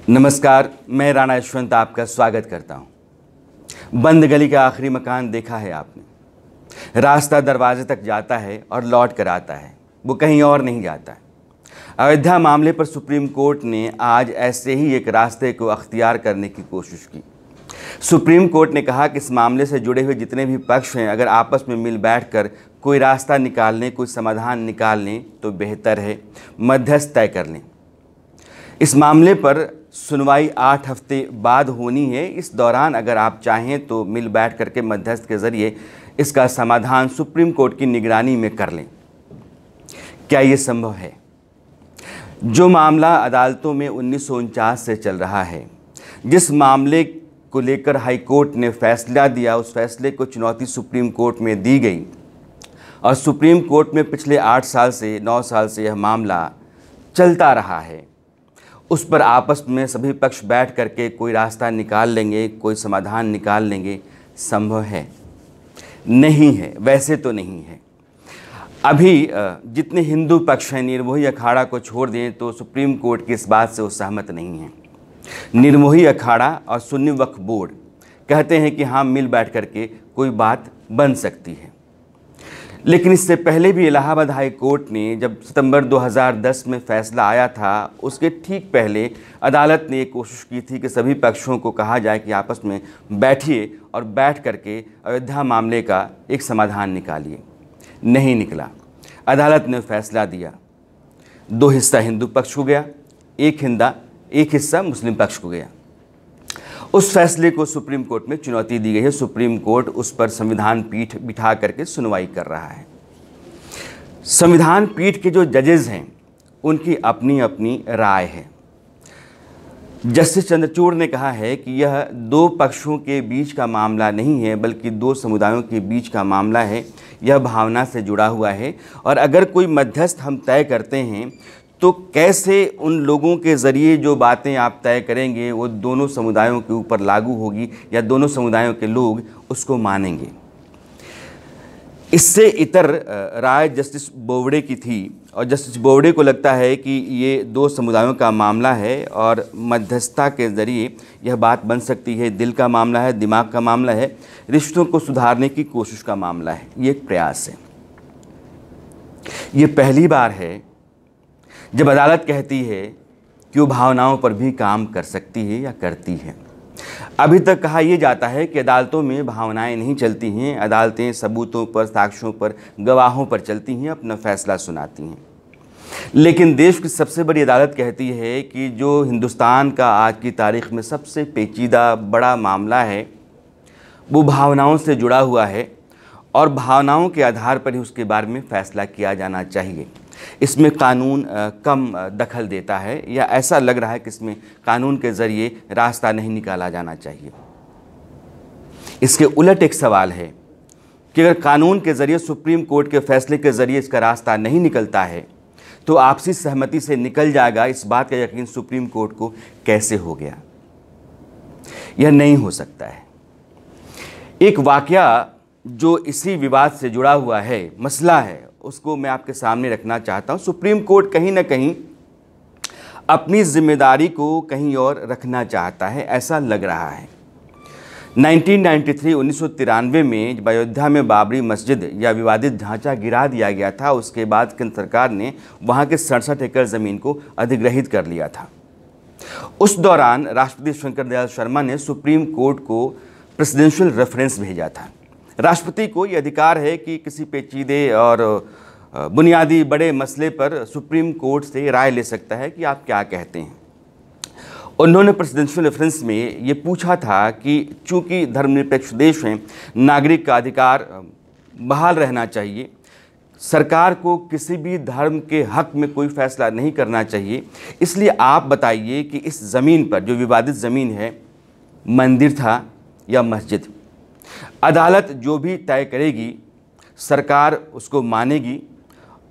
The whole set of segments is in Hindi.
नमस्कार, मैं राणा यशवंत आपका स्वागत करता हूं। बंद गली का आखिरी मकान देखा है आपने। रास्ता दरवाजे तक जाता है और लौट कर आता है, वो कहीं और नहीं जाता है। अयोध्या मामले पर सुप्रीम कोर्ट ने आज ऐसे ही एक रास्ते को अख्तियार करने की कोशिश की। सुप्रीम कोर्ट ने कहा कि इस मामले से जुड़े हुए जितने भी पक्ष हैं, अगर आपस में मिल बैठकर कोई रास्ता निकाल लें, कोई समाधान निकाल लें तो बेहतर है, मध्यस्थ तय कर लें। इस मामले पर सुनवाई 8 हफ्ते बाद होनी है। इस दौरान अगर आप चाहें तो मिल बैठ करके मध्यस्थ के ज़रिए इसका समाधान सुप्रीम कोर्ट की निगरानी में कर लें। क्या ये संभव है? जो मामला अदालतों में 1949 से चल रहा है, जिस मामले को लेकर हाई कोर्ट ने फैसला दिया, उस फैसले को चुनौती सुप्रीम कोर्ट में दी गई और सुप्रीम कोर्ट में पिछले 8 साल से 9 साल से यह मामला चलता रहा है। उस पर आपस में सभी पक्ष बैठ करके कोई रास्ता निकाल लेंगे, कोई समाधान निकाल लेंगे, संभव है? नहीं है, वैसे तो नहीं है। अभी जितने हिंदू पक्ष हैं, निर्मोही अखाड़ा को छोड़ दें तो सुप्रीम कोर्ट की इस बात से वो सहमत नहीं हैं। निर्मोही अखाड़ा और सुन्नी वक्फ बोर्ड कहते हैं कि हाँ, मिल बैठ करके कोई बात बन सकती है। लेकिन इससे पहले भी इलाहाबाद हाई कोर्ट ने जब सितंबर 2010 में फ़ैसला आया था, उसके ठीक पहले अदालत ने एक कोशिश की थी कि सभी पक्षों को कहा जाए कि आपस में बैठिए और बैठ करके अयोध्या मामले का एक समाधान निकालिए। नहीं निकला। अदालत ने फ़ैसला दिया, 2 हिस्सा हिंदू पक्ष को गया, एक हिस्सा मुस्लिम पक्ष को गया। उस फैसले को सुप्रीम कोर्ट में चुनौती दी गई है। सुप्रीम कोर्ट उस पर संविधान पीठ बिठा करके सुनवाई कर रहा है। संविधान पीठ के जो जजेस हैं, उनकी अपनी अपनी राय है। जस्टिस चंद्रचूड़ ने कहा है कि यह 2 पक्षों के बीच का मामला नहीं है, बल्कि 2 समुदायों के बीच का मामला है। यह भावना से जुड़ा हुआ है और अगर कोई मध्यस्थ हम तय करते हैं तो कैसे उन लोगों के ज़रिए जो बातें आप तय करेंगे वो दोनों समुदायों के ऊपर लागू होगी या दोनों समुदायों के लोग उसको मानेंगे। इससे इतर राय जस्टिस बोबड़े की थी और जस्टिस बोबड़े को लगता है कि ये 2 समुदायों का मामला है और मध्यस्थता के ज़रिए यह बात बन सकती है। दिल का मामला है, दिमाग का मामला है, रिश्तों को सुधारने की कोशिश का मामला है। ये एक प्रयास है। ये पहली बार है जब अदालत कहती है कि वो भावनाओं पर भी काम कर सकती है या करती है। अभी तक कहा यह जाता है कि अदालतों में भावनाएं नहीं चलती हैं, अदालतें सबूतों पर, साक्ष्यों पर, गवाहों पर चलती हैं, अपना फैसला सुनाती हैं। लेकिन देश की सबसे बड़ी अदालत कहती है कि जो हिंदुस्तान का आज की तारीख में सबसे पेचीदा बड़ा मामला है, वो भावनाओं से जुड़ा हुआ है और भावनाओं के आधार पर ही उसके बारे में फ़ैसला किया जाना चाहिए। इसमें कानून कम दखल देता है या ऐसा लग रहा है कि इसमें कानून के ज़रिए रास्ता नहीं निकाला जाना चाहिए। इसके उलट एक सवाल है कि अगर कानून के ज़रिए, सुप्रीम कोर्ट के फैसले के ज़रिए इसका रास्ता नहीं निकलता है तो आपसी सहमति से निकल जाएगा। इस बात का यकीन सुप्रीम कोर्ट को कैसे हो गया? यह नहीं हो सकता है। एक वाकया जो इसी विवाद से जुड़ा हुआ है, मसला है, उसको मैं आपके सामने रखना चाहता हूँ। सुप्रीम कोर्ट कहीं ना कहीं अपनी जिम्मेदारी को कहीं और रखना चाहता है, ऐसा लग रहा है। 1993 में जब अयोध्या में बाबरी मस्जिद या विवादित ढांचा गिरा दिया गया था, उसके बाद केंद्र सरकार ने वहाँ के 67 एकड़ ज़मीन को अधिग्रहित कर लिया था। उस दौरान राष्ट्रपति शंकर दयाल शर्मा ने सुप्रीम कोर्ट को प्रेसिडेंशियल रेफरेंस भेजा था। राष्ट्रपति को ये अधिकार है कि किसी पेचीदे और बुनियादी बड़े मसले पर सुप्रीम कोर्ट से राय ले सकता है कि आप क्या कहते हैं। उन्होंने प्रेसिडेंशियल रेफरेंस में ये पूछा था कि चूंकि धर्मनिरपेक्ष देश हैं, नागरिक का अधिकार बहाल रहना चाहिए, सरकार को किसी भी धर्म के हक में कोई फैसला नहीं करना चाहिए, इसलिए आप बताइए कि इस ज़मीन पर, जो विवादित ज़मीन है, मंदिर था या मस्जिद। अदालत जो भी तय करेगी, सरकार उसको मानेगी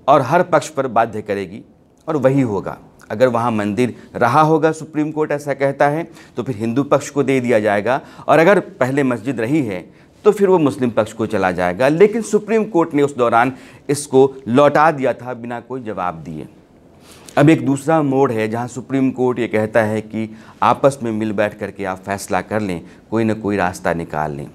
और हर पक्ष पर बाध्य करेगी और वही होगा। अगर वहाँ मंदिर रहा होगा, सुप्रीम कोर्ट ऐसा कहता है, तो फिर हिंदू पक्ष को दे दिया जाएगा और अगर पहले मस्जिद रही है तो फिर वो मुस्लिम पक्ष को चला जाएगा। लेकिन सुप्रीम कोर्ट ने उस दौरान इसको लौटा दिया था बिना कोई जवाब दिए। अब एक दूसरा मोड़ है जहां सुप्रीम कोर्ट ये कहता है कि आपस में मिल बैठ करके आप फैसला कर लें, कोई ना कोई रास्ता निकाल लें।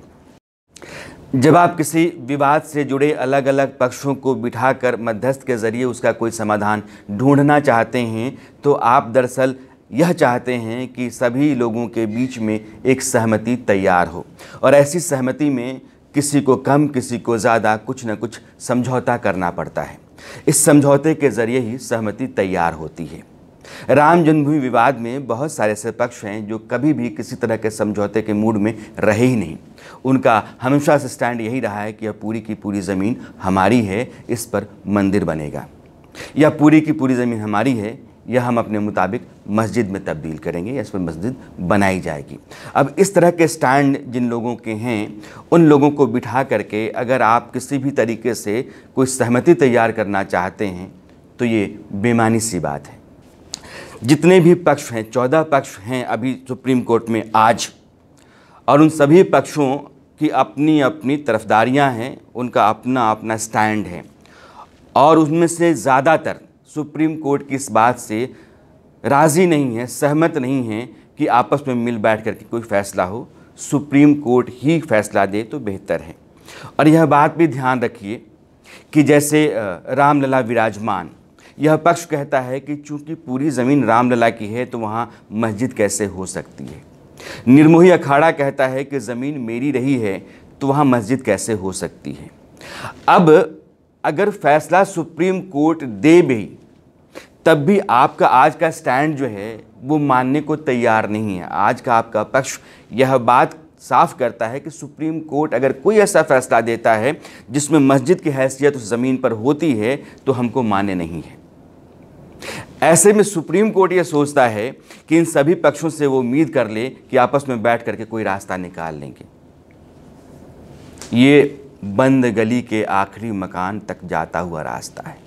जब आप किसी विवाद से जुड़े अलग अलग पक्षों को बिठाकर मध्यस्थ के ज़रिए उसका कोई समाधान ढूंढना चाहते हैं, तो आप दरअसल यह चाहते हैं कि सभी लोगों के बीच में एक सहमति तैयार हो, और ऐसी सहमति में किसी को कम किसी को ज़्यादा कुछ न कुछ समझौता करना पड़ता है। इस समझौते के ज़रिए ही सहमति तैयार होती है। राम जन्मभूमि विवाद में बहुत सारे ऐसे पक्ष हैं जो कभी भी किसी तरह के समझौते के मूड में रहे ही नहीं। उनका हमेशा से स्टैंड यही रहा है कि यह पूरी की पूरी ज़मीन हमारी है, इस पर मंदिर बनेगा, या पूरी की पूरी ज़मीन हमारी है, यह हम अपने मुताबिक मस्जिद में तब्दील करेंगे या इस पर मस्जिद बनाई जाएगी। अब इस तरह के स्टैंड जिन लोगों के हैं, उन लोगों को बिठा करके अगर आप किसी भी तरीके से कोई सहमति तैयार करना चाहते हैं तो ये बेमानी सी बात है। जितने भी पक्ष हैं, 14 पक्ष हैं अभी सुप्रीम कोर्ट में आज, और उन सभी पक्षों की अपनी अपनी तरफदारियां हैं, उनका अपना अपना स्टैंड है, और उनमें से ज़्यादातर सुप्रीम कोर्ट की इस बात से राज़ी नहीं है, सहमत नहीं है कि आपस में मिल बैठ करके कोई फ़ैसला हो। सुप्रीम कोर्ट ही फैसला दे तो बेहतर है। और यह बात भी ध्यान रखिए कि जैसे रामलला विराजमान, यह पक्ष कहता है कि चूंकि पूरी ज़मीन रामलला की है तो वहाँ मस्जिद कैसे हो सकती है। निर्मोही अखाड़ा कहता है कि ज़मीन मेरी रही है तो वहाँ मस्जिद कैसे हो सकती है। अब अगर फैसला सुप्रीम कोर्ट दे भी, तब भी आपका आज का स्टैंड जो है वो मानने को तैयार नहीं है। आज का आपका पक्ष यह बात साफ करता है कि सुप्रीम कोर्ट अगर कोई ऐसा फैसला देता है जिसमें मस्जिद की हैसियत उस ज़मीन पर होती है तो हमको मान्य नहीं है। ऐसे में सुप्रीम कोर्ट ये सोचता है कि इन सभी पक्षों से वो उम्मीद कर ले कि आपस में बैठ करके कोई रास्ता निकाल लेंगे। ये बंद गली के आखिरी मकान तक जाता हुआ रास्ता है,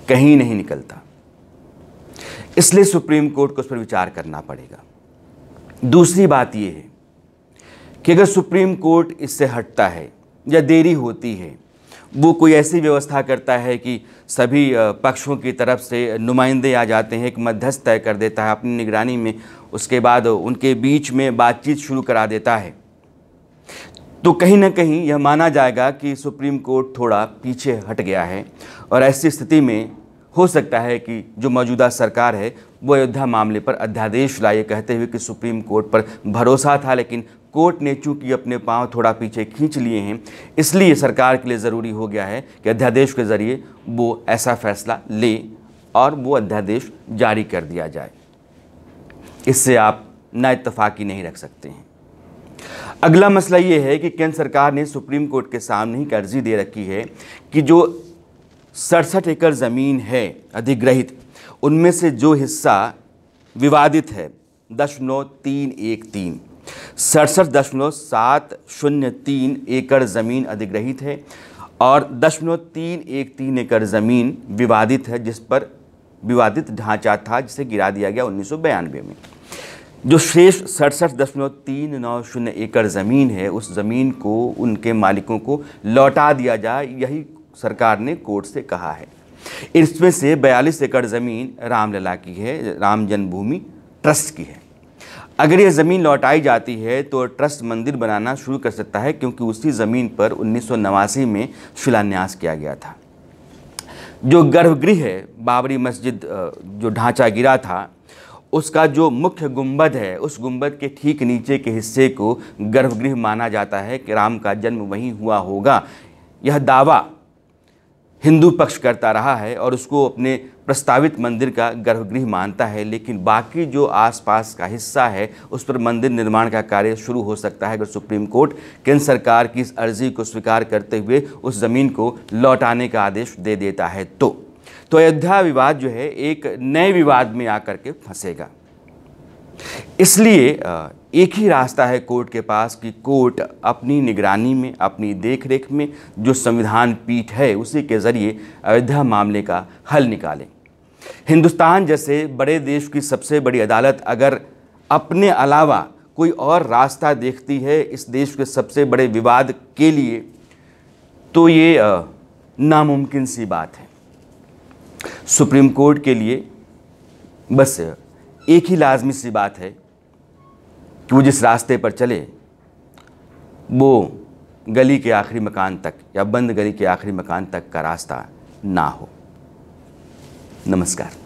कहीं नहीं निकलता। इसलिए सुप्रीम कोर्ट को उस पर विचार करना पड़ेगा। दूसरी बात यह है कि अगर सुप्रीम कोर्ट इससे हटता है या देरी होती है, वो कोई ऐसी व्यवस्था करता है कि सभी पक्षों की तरफ से नुमाइंदे आ जाते हैं, एक मध्यस्थ तय कर देता है अपनी निगरानी में, उसके बाद उनके बीच में बातचीत शुरू करा देता है, तो कहीं ना कहीं यह माना जाएगा कि सुप्रीम कोर्ट थोड़ा पीछे हट गया है। और ऐसी स्थिति में हो सकता है कि जो मौजूदा सरकार है वो अयोध्या मामले पर अध्यादेश लाए, कहते हुए कि सुप्रीम कोर्ट पर भरोसा था, लेकिन कोर्ट ने चूंकि अपने पांव थोड़ा पीछे खींच लिए हैं, इसलिए सरकार के लिए ज़रूरी हो गया है कि अध्यादेश के ज़रिए वो ऐसा फैसला ले और वो अध्यादेश जारी कर दिया जाए। इससे आप नाइत्तफाकी नहीं रख सकते हैं। अगला मसला ये है कि केंद्र सरकार ने सुप्रीम कोर्ट के सामने ही अर्जी दे रखी है कि जो 67 एकड़ ज़मीन है अधिग्रहित, उनमें से जो हिस्सा विवादित है 0.313 67.703 एकड़ ज़मीन अधिग्रहित है और 0.313 एकड़ ज़मीन विवादित है, जिस पर विवादित ढांचा था जिसे गिरा दिया गया 1992 में। जो शेष 67.390 एकड़ ज़मीन है, उस ज़मीन को उनके मालिकों को लौटा दिया जाए, यही सरकार ने कोर्ट से कहा है। इसमें से 42 एकड़ ज़मीन रामलला की है, राम जन्मभूमि ट्रस्ट की है। अगर यह ज़मीन लौटाई जाती है तो ट्रस्ट मंदिर बनाना शुरू कर सकता है, क्योंकि उसी ज़मीन पर 1989 में शिलान्यास किया गया था। जो गर्भगृह है, बाबरी मस्जिद जो ढांचा गिरा था, उसका जो मुख्य गुंबद है, उस गुंबद के ठीक नीचे के हिस्से को गर्भगृह माना जाता है कि राम का जन्म वहीं हुआ होगा। यह दावा हिंदू पक्ष करता रहा है और उसको अपने प्रस्तावित मंदिर का गर्भगृह मानता है, लेकिन बाकी जो आसपास का हिस्सा है उस पर मंदिर निर्माण का कार्य शुरू हो सकता है अगर सुप्रीम कोर्ट केंद्र सरकार की इस अर्जी को स्वीकार करते हुए उस ज़मीन को लौटाने का आदेश दे देता है। तो अयोध्या विवाद जो है एक नए विवाद में आकर के फंसेगा। इसलिए एक ही रास्ता है कोर्ट के पास कि कोर्ट अपनी निगरानी में, अपनी देखरेख में जो संविधान पीठ है उसी के ज़रिए अयोध्या मामले का हल निकालें। हिंदुस्तान जैसे बड़े देश की सबसे बड़ी अदालत अगर अपने अलावा कोई और रास्ता देखती है इस देश के सबसे बड़े विवाद के लिए, तो ये नामुमकिन सी बात है। सुप्रीम कोर्ट के लिए बस एक ही लाजमी सी बात है कि वो जिस रास्ते पर चले वो गली के आखिरी मकान तक या बंद गली के आखिरी मकान तक का रास्ता ना हो। नमस्कार।